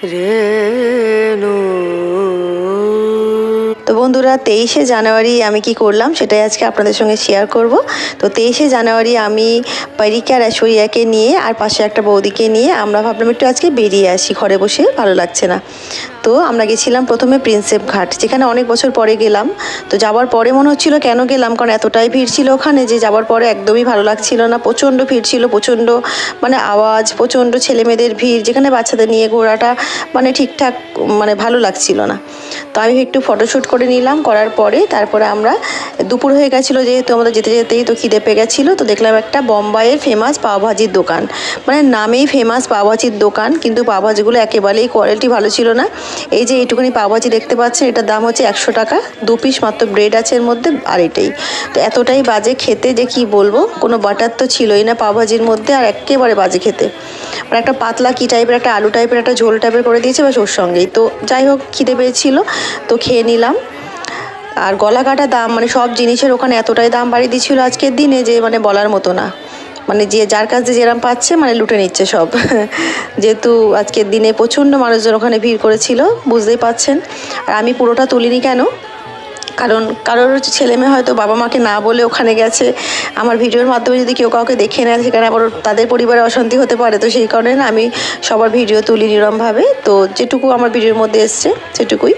রেণু। তো বন্ধুরা, 23শে জানুয়ারি আমি কি করলাম সেটাই আজকে আপনাদের সঙ্গে শেয়ার করব। তো 23শে জানুয়ারি আমি পরীক্ষা আর ঐশ্বরিয়াকে নিয়ে আর পাশে একটা বৌদিকে নিয়ে আমরা ভাবলাম একটু আজকে বেরিয়ে আসি, ঘরে বসে ভালো লাগছে না। তো আমরা গেছিলাম প্রথমে প্রিন্সেপ ঘাট, যেখানে অনেক বছর পরে গেলাম। তো যাওয়ার পরে মনে হচ্ছিল কেন গেলাম, কারণ এতটাই ভিড় ছিল ওখানে যে যাওয়ার পরে একদমই ভালো লাগছিল না। প্রচণ্ড ভিড় ছিল, প্রচণ্ড মানে আওয়াজ, প্রচণ্ড ছেলেমেয়েদের ভিড়, যেখানে বাচ্চাদের নিয়ে ঘোরাটা মানে ঠিকঠাক মানে ভালো লাগছিল না। তো আমি একটু ফটোশ্যুট করে নিলাম, করার পরে তারপরে আমরা দুপুর হয়ে গেছিলো, যেহেতু আমাদের যেতে যেতেই তো খিদে পেয়ে গেছিলো। তো দেখলাম একটা বোম্বাইয়ের ফেমাস পাওভাজির দোকান, মানে নামেই ফেমাস পাওভাজির দোকান, কিন্তু পাওভাজিগুলো একেবারেই কোয়ালিটি ভালো ছিল না। এই যে এইটুকুনি পাওভাজি দেখতে পাচ্ছেন, এটার দাম হচ্ছে 100 টাকা, 2 পিস মাত্র ব্রেড আছে এর মধ্যে, আর এটাই। তো এতটাই বাজে খেতে যে কি বলবো, কোনো বাটার তো ছিলই না পাওভাজির মধ্যে, আর একেবারে বাজে খেতে। মানে একটা পাতলা কি টাইপের, একটা আলু টাইপের, একটা ঝোল টাইপের করে দিয়েছে বাস ওর সঙ্গেই। তো যাই হোক, খিদে পেয়েছিল তো খেয়ে নিলাম। আর গলা কাটা দাম, মানে সব জিনিসের ওখানে এতটাই দাম বাড়িয়ে দিচ্ছিল আজকের দিনে যে মানে বলার মতো না। মানে যে যার কাছে যেরম পাচ্ছে মানে লুটে নিচ্ছে সব। যেহেতু আজকের দিনে প্রচণ্ড মানুষজন ওখানে ভিড় করেছিল, বুঝতেই পাচ্ছেন। আর আমি পুরোটা তুলিনি কেন, কারণ কারোর ছেলে মেয়ে হয়তো বাবা মাকে না বলে ওখানে গেছে, আমার ভিডিওর মাধ্যমে যদি কেউ কাউকে দেখে নেয় সেখানে আবার তাদের পরিবারে অশান্তি হতে পারে। তো সেই কারণে না আমি সবার ভিডিও তুলি নিরমভাবে, তো যেটুকু আমার ভিডিওর মধ্যে এসছে সেটুকুই।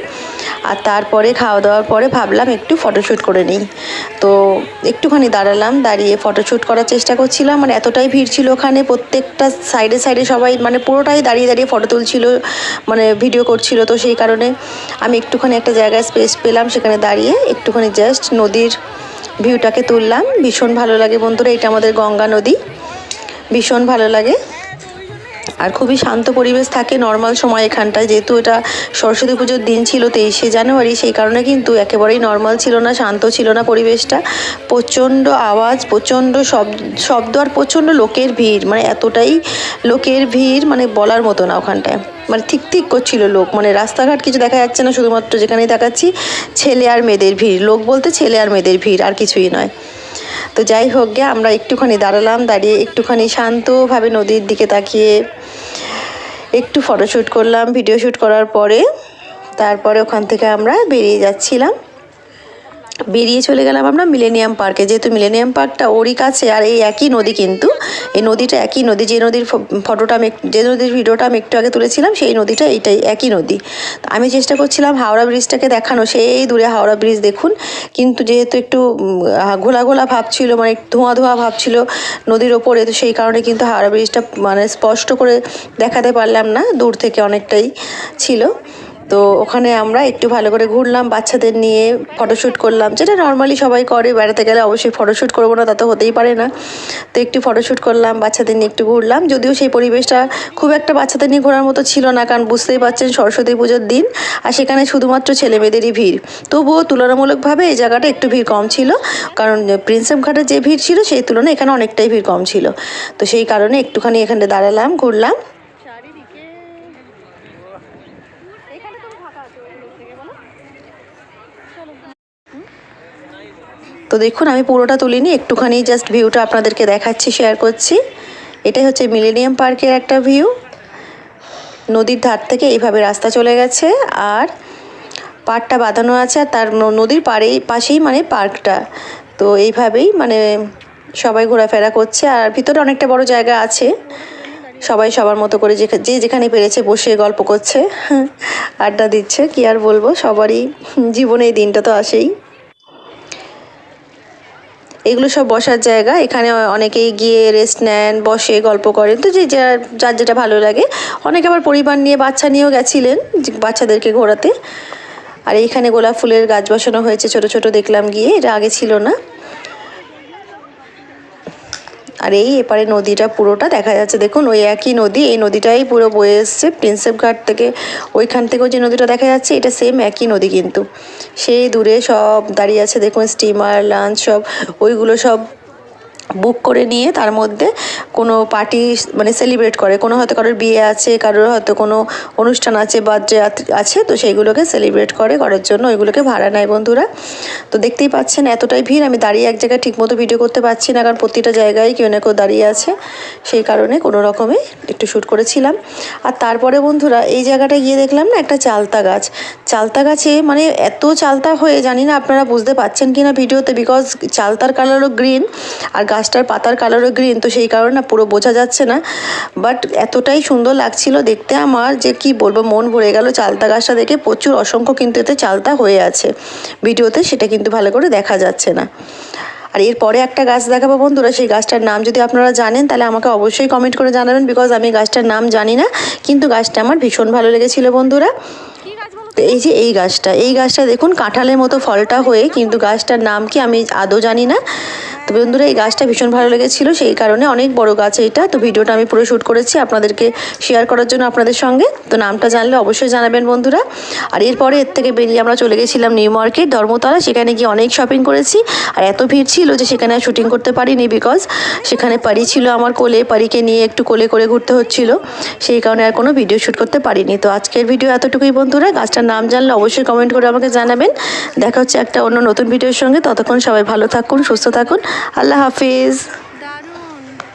আর তারপরে খাওয়া দাওয়ার পরে ভাবলাম একটু ফটোশ্যুট করে নিই। তো একটুখানি দাঁড়ালাম, দাঁড়িয়ে ফটোশ্যুট করার চেষ্টা করছিলাম। মানে এতটাই ভিড় ছিল ওখানে, প্রত্যেকটা সাইডে সাইডে সবাই মানে পুরোটাই দাঁড়িয়ে দাঁড়িয়ে ফটো তুলছিল, মানে ভিডিও করছিল। তো সেই কারণে আমি একটুখানি একটা জায়গায় স্পেস পেলাম, সেখানে দাঁড়িয়ে একটুখানি জাস্ট নদীর ভিউটাকে তুললাম। ভীষণ ভালো লাগে বন্ধুরা, এটা আমাদের গঙ্গা নদী, ভীষণ ভালো লাগে। আর খুবই শান্ত পরিবেশ থাকে নর্মাল সময় এখানটায়, যেহেতু এটা সরস্বতী পুজোর দিন ছিল 23শে জানুয়ারি, সেই কারণে কিন্তু একেবারেই নর্মাল ছিল না, শান্ত ছিল না পরিবেশটা। প্রচণ্ড আওয়াজ, প্রচণ্ড শব্দ আর প্রচণ্ড লোকের ভিড়, মানে এতটাই লোকের ভিড় মানে বলার মতো না ওখানটায়। মানে ঠিক ঠিক করছিল লোক, মানে রাস্তাঘাট কিছু দেখা যাচ্ছে না, শুধুমাত্র যেখানেই দেখাচ্ছি ছেলে আর মেয়েদের ভিড়। লোক বলতে ছেলে আর মেয়েদের ভিড়, আর কিছুই নয়। তো যাই হোক গে, আমরা একটুখানি দাঁড়ালাম, দাঁড়িয়ে একটুখানি শান্তভাবে নদীর দিকে তাকিয়ে একটু ফটোশ্যুট করলাম। ভিডিও শ্যুট করার পরে তারপরে ওখান থেকে আমরা বেরিয়ে যাচ্ছিলাম, বেরিয়ে চলে গেলাম আমরা মিলেনিয়াম পার্কে। যেহেতু মিলেনিয়াম পার্কটা ওরই কাছে, আর এই একই নদী, কিন্তু এই নদীটা একই নদী, যে নদীর ফটোটা আমি, যে নদীর ভিডিওটা আমি একটু আগে তুলেছিলাম, সেই নদীটা এইটাই একই নদী। আমি চেষ্টা করছিলাম হাওড়া ব্রিজটাকে দেখানো, সেই দূরে হাওড়া ব্রিজ দেখুন, কিন্তু যেহেতু একটু ঘোলা ঘোলা ভাব ছিল, মানে ধোঁয়া ধোঁয়া ভাব ছিল নদীর ওপরে, তো সেই কারণে কিন্তু হাওড়া ব্রিজটা মানে স্পষ্ট করে দেখাতে পারলাম না, দূর থেকে অনেকটাই ছিল। তো ওখানে আমরা একটু ভালো করে ঘুরলাম, বাচ্চাদের নিয়ে ফটোশ্যুট করলাম, যেটা নর্মালি সবাই করে, বেড়াতে গেলে অবশ্যই ফটোশ্যুট করবো না তা তো হতেই পারে না। তো একটু ফটোশ্যুট করলাম, বাচ্চাদের নিয়ে একটু ঘুরলাম, যদিও সেই পরিবেশটা খুব একটা বাচ্চাদের নিয়ে ঘোরার মতো ছিল না, কারণ বুঝতেই পারছেন সরস্বতী পুজোর দিন, আর সেখানে শুধুমাত্র ছেলেমেয়েদেরই ভিড়। তবুও তুলনামূলকভাবে এই জায়গাটা একটু ভিড় কম ছিল, কারণ প্রিন্সেপ ঘাটের যে ভিড় ছিল সেই তুলনায় এখানে অনেকটাই ভিড় কম ছিল। তো সেই কারণে একটুখানি এখানে দাঁড়ালাম, ঘুরলাম। তো দেখুন, আমি পুরোটা তুলিনি, একটুখানি জাস্ট ভিউটা আপনাদেরকে দেখাচ্ছি, শেয়ার করছি। এটাই হচ্ছে মিলেনিয়াম পার্কের একটা ভিউ। নদীর ধার থেকে এইভাবে রাস্তা চলে গেছে, আর পাড়টা বাঁধানো আছে, আর তার নদীর পাশেই মানে পার্কটা। তো এইভাবেই মানে সবাই ঘোরাফেরা করছে, আর ভিতরে অনেকটা বড় জায়গা আছে। সবাই সবার মতো করে যে যেখানে পেরেছে বসে গল্প করছে, আড্ডা দিচ্ছে। কি আর বলবো, সবারই জীবনে এই দিনটা তো আসেই। এগুলো সব বসার জায়গা, এখানে অনেকেই গিয়ে রেস্ট নেন, বসে গল্প করেন। তো যে যার যেটা ভালো লাগে, অনেকে আবার পরিবার নিয়ে বাচ্চা নিয়েও গেছিলেন বাচ্চাদেরকে ঘোরাতে। আর এইখানে গোলাপ ফুলের গাছ বসানো হয়েছে ছোট ছোট, দেখলাম গিয়ে, এটা আগে ছিল না। আর এই এপারে নদীটা পুরোটা দেখা যাচ্ছে, দেখুন ওই একই নদী, এই নদীটাই পুরো বয়ে এসছে প্রিন্সেপ ঘাট থেকে। ওইখান থেকেও যে নদীটা দেখা যাচ্ছে, এটা সেম একই নদী, কিন্তু সেই দূরে সব দাঁড়িয়ে আছে দেখুন, স্টিমার লঞ্চ সব, ওইগুলো সব বুক করে নিয়ে তার মধ্যে কোনো পার্টি মানে সেলিব্রেট করে, কোনো হয়তো কারোর বিয়ে আছে, কারোর হয়তো কোনো অনুষ্ঠান আছে, বার্থডে আছে, তো সেইগুলোকে সেলিব্রেট করার জন্য ওইগুলোকে ভাড়া নেয় বন্ধুরা। তো দেখতেই পাচ্ছেন এতটাই ভিড়, আমি দাঁড়িয়ে এক জায়গায় ঠিকমতো ভিডিও করতে পারছি না, কারণ প্রতিটা জায়গায় কেউ না কেউ দাঁড়িয়ে আছে, সেই কারণে কোনো রকমে একটু শ্যুট করেছিলাম। আর তারপরে বন্ধুরা এই জায়গাটায় গিয়ে দেখলাম না একটা চালতা গাছ, চালতা গাছে মানে এত চালতা হয়ে, জানি না আপনারা বুঝতে পারছেন কি না ভিডিওতে, বিকজ চালতার কালারও গ্রিন আর গাছটার পাতার কালারও গ্রিন, তো সেই কারণে না পুরো বোঝা যাচ্ছে না, বাট এতটাই সুন্দর লাগছিল দেখতে আমার যে কি বলবো, মন ভরে গেল চালতা গাছটা দেখে। প্রচুর অসংখ্য কিন্তু এতে চালতা হয়ে আছে, ভিডিওতে সেটা কিন্তু ভালো করে দেখা যাচ্ছে না। আর এরপরে একটা গাছ দেখাবো বন্ধুরা, সেই গাছটার নাম যদি আপনারা জানেন তাহলে আমাকে অবশ্যই কমেন্ট করে জানাবেন, বিকজ আমি গাছটার নাম জানি না, কিন্তু গাছটা আমার ভীষণ ভালো লেগেছিল বন্ধুরা। তো এই গাছটা দেখুন কাঁঠালের মতো ফলটা হয়ে, কিন্তু গাছটার নাম কি আমি আদৌ জানি না। তো বন্ধুরা এই গাছটা ভীষণ ভালো লেগেছিল, সেই কারণে অনেক বড় গাছ এইটা। তো ভিডিওটা আমি পুরো শ্যুট করেছি আপনাদেরকে শেয়ার করার জন্য আপনাদের সঙ্গে, তো নামটা জানলে অবশ্যই জানাবেন বন্ধুরা। আর এরপরে এর থেকে বেরিয়ে আমরা চলে গেছিলাম নিউ মার্কেট ধর্মতলা, সেখানে গিয়ে অনেক শপিং করেছি। আর এত ভিড় ছিল যে সেখানে আর শ্যুটিং করতে পারিনি, বিকজ সেখানে পারি ছিল আমার কোলে, পারিকে নিয়ে একটু কোলে করে ঘুরতে হচ্ছিল, সেই কারণে আর কোনো ভিডিও শ্যুট করতে পারিনি। তো আজকের ভিডিও এতটুকুই বন্ধুরা, গাছটার নাম জানলে অবশ্যই কমেন্ট করে আমাকে জানাবেন। দেখা হচ্ছে একটা অন্য নতুন ভিডিওর সঙ্গে, ততক্ষণ সবাই ভালো থাকুন, সুস্থ থাকুন, আল্লাহ হাফিজ।